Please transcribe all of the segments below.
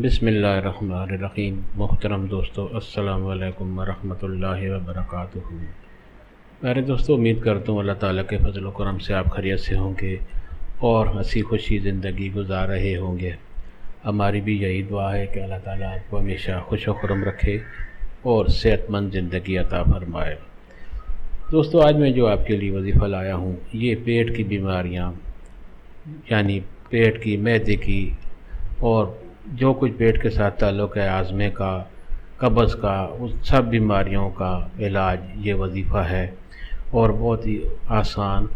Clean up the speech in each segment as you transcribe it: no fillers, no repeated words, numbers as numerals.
बिस्मिल्लाहिर्रहमानिर्रहीम। मोहतरम दोस्तों, अस्सलाम वालेकुम वरहमतुल्लाहि वबरकातुहू। प्यारे दोस्तों, उम्मीद करता हूँ अल्लाह ताला के फजल व करम से आप खैरियत से होंगे और हंसी खुशी ज़िंदगी गुजार रहे होंगे। हमारी भी यही दुआ है कि अल्लाह ताला आपको हमेशा खुश व खुरम रखे और सेहतमंद ज़िंदगी अता फरमाए। दोस्तों, आज मैं जो आपके लिए वजीफ़ा लाया हूँ, ये पेट की बीमारियाँ यानी पेट की, मैदे की और जो कुछ पेट के साथ ताल्लुक़ है, आज़मे का, कब्ज़ का, उस सब बीमारियों का इलाज ये वजीफ़ा है और बहुत ही आसान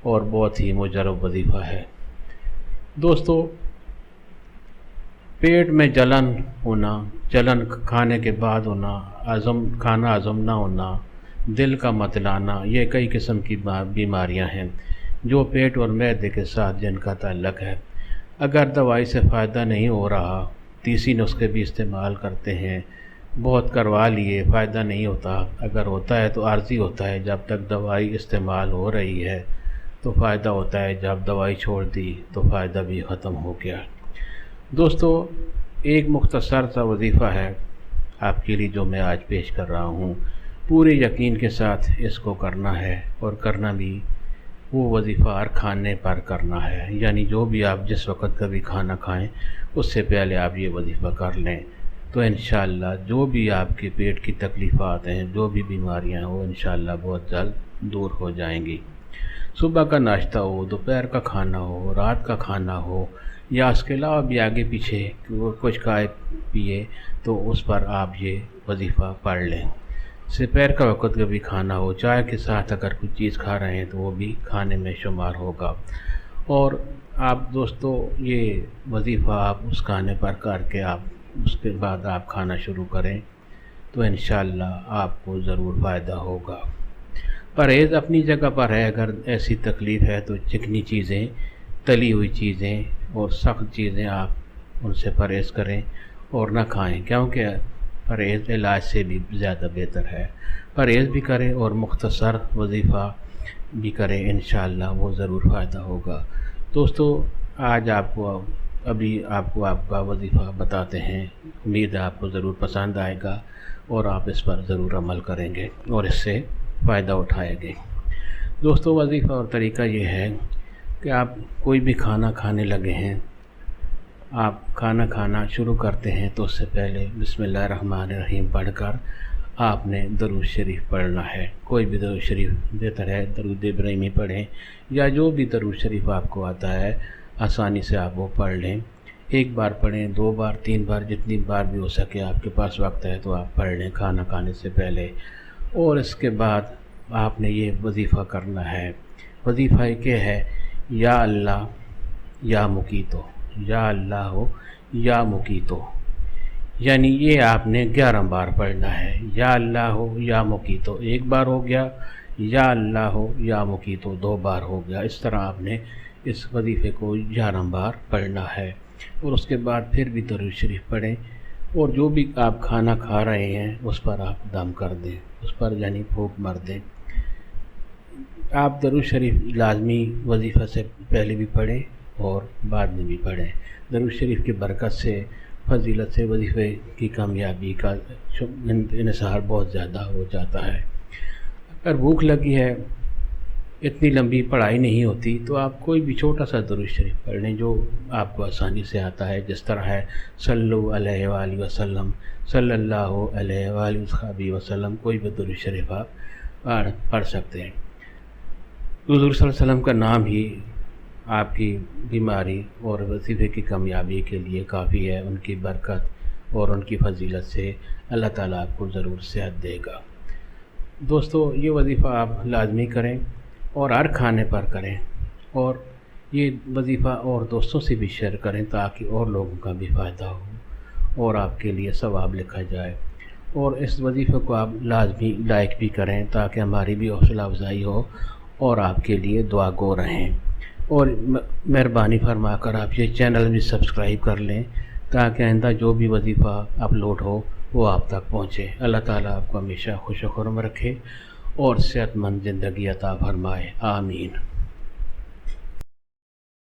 और बहुत ही मुजरब वजीफ़ा है। दोस्तों, पेट में जलन होना, जलन खाने के बाद होना, खाना हज़म ना होना, दिल का मतलाना, ये कई किस्म की बीमारियां हैं जो पेट और मैदे के साथ जिनका ताल्लुक़ है। अगर दवाई से फ़ायदा नहीं हो रहा, देसी नुस्खे भी इस्तेमाल करते हैं, बहुत करवा लिए, फ़ायदा नहीं होता। अगर होता है तो आर्जी होता है, जब तक दवाई इस्तेमाल हो रही है तो फ़ायदा होता है, जब दवाई छोड़ दी तो फ़ायदा भी ख़त्म हो गया। दोस्तों, एक मुख्तसर सा वजीफ़ा है आपके लिए जो मैं आज पेश कर रहा हूँ। पूरे यकीन के साथ इसको करना है और करना भी वो वजीफ़ा हर खाने पर करना है, यानी जो भी आप जिस वक़्त कभी खाना खाएं उससे पहले आप ये वजीफ़ा कर लें तो इंशाअल्लाह जो भी आपके पेट की तकलीफ़ात हैं, जो भी बीमारियां हैं, वो इंशाअल्लाह बहुत जल्द दूर हो जाएंगी। सुबह का नाश्ता हो, दोपहर का खाना हो, रात का खाना हो या उसके अलावा भी आगे पीछे कुछ खाए पिए तो उस पर आप ये वजीफ़ा पढ़ लें। दोपहर का वक़्त कभी खाना हो, चाय के साथ अगर कुछ चीज़ खा रहे हैं तो वो भी खाने में शुमार होगा। और आप दोस्तों, ये वजीफ़ा आप उस खाने पर करके आप उसके बाद आप खाना शुरू करें तो इंशाअल्लाह आपको ज़रूर फ़ायदा होगा। परहेज़ अपनी जगह पर है। अगर ऐसी तकलीफ़ है तो चिकनी चीज़ें, तली हुई चीज़ें और सख्त चीज़ें आप उनसे परहेज़ करें और ना खाएं, क्योंकि परहेज़ इलाज से भी ज़्यादा बेहतर है। परहेज़ भी करें और मुख्तसर वजीफ़ा भी करें, इंशाअल्लाह वो ज़रूर फ़ायदा होगा। दोस्तों, आज आपको आपका वजीफ़ा बताते हैं। उम्मीद है आपको ज़रूर पसंद आएगा और आप इस पर ज़रूर अमल करेंगे और इससे फ़ायदा उठाएंगे। दोस्तों, वजीफ़ा और तरीका ये है कि आप कोई भी खाना खाने लगे हैं, आप खाना खाना शुरू करते हैं तो उससे पहले बिस्मिल्लाहिर्रहमानिर्रहीम पढ़कर आपने दरूद शरीफ पढ़ना है। कोई भी दरूद शरीफ बेहतर है, दरूद इब्राहिमी पढ़ें या जो भी दरूद शरीफ आपको आता है आसानी से आप वो पढ़ लें। एक बार पढ़ें, 2 बार, 3 बार, जितनी बार भी हो सके, आपके पास वक्त है तो आप पढ़ लें खाना खाने से पहले। और इसके बाद आपने ये वजीफ़ा करना है। वजीफ़ा ये है, या अल्लाह या मुकीतो, या अल्लाह हो या मुकीतो, यानी ये आपने 11 बार पढ़ना है। या अल्लाह हो या मुकीतो 1 बार हो गया, या अल्लाह हो या मुकीतो 2 बार हो गया। इस तरह आपने इस वजीफ़े को 11 बार पढ़ना है। और उसके बाद फिर भी दरूद शरीफ पढ़ें और जो भी आप खाना खा रहे हैं उस पर आप दम कर दें, उस पर यानी फूंक मार दें। आप दरूद शरीफ लाजमी वजीफ़ा से पहले भी पढ़ें और बाद में भी पढ़ें। दरूद शरीफ की बरकत से, फजीलत से वजीफ़े की कामयाबी का इन्हिसार बहुत ज़्यादा हो जाता है। अगर भूख लगी है, इतनी लंबी पढ़ाई नहीं होती, तो आप कोई भी छोटा सा दरूद शरीफ पढ़ लें जो आपको आसानी से आता है, जिस तरह है सल्लल्लाहु अलैहि वसल्लम, सल्लल्लाहु अलैहि वसल्लम, कोई भी दरूद शरीफ आप पढ़ सकते हैं। हुज़ूर सल्लल्लाहु अलैहि वसल्लम का नाम ही आपकी बीमारी और वजीफ़े की कामयाबी के लिए काफ़ी है। उनकी बरकत और उनकी फजीलत से अल्लाह ताला आपको ज़रूर सेहत देगा। दोस्तों, ये वजीफ़ा आप लाजमी करें और हर खाने पर करें और ये वजीफ़ा और दोस्तों से भी शेयर करें ताकि और लोगों का भी फ़ायदा हो और आपके लिए सवाब लिखा जाए। और इस वजीफ़े को आप लाजमी लाइक भी करें ताकि हमारी भी हौसला अफजाई हो और आपके लिए दुआ गो रहें। और मेहरबानी फरमाकर आप ये चैनल भी सब्सक्राइब कर लें ताकि आइंदा जो भी वजीफ़ा अपलोड हो वो आप तक पहुँचे। अल्लाह ताला आपको हमेशा खुश खुरम रखे और सेहतमंद ज़िंदगी अता फरमाए। आमीन।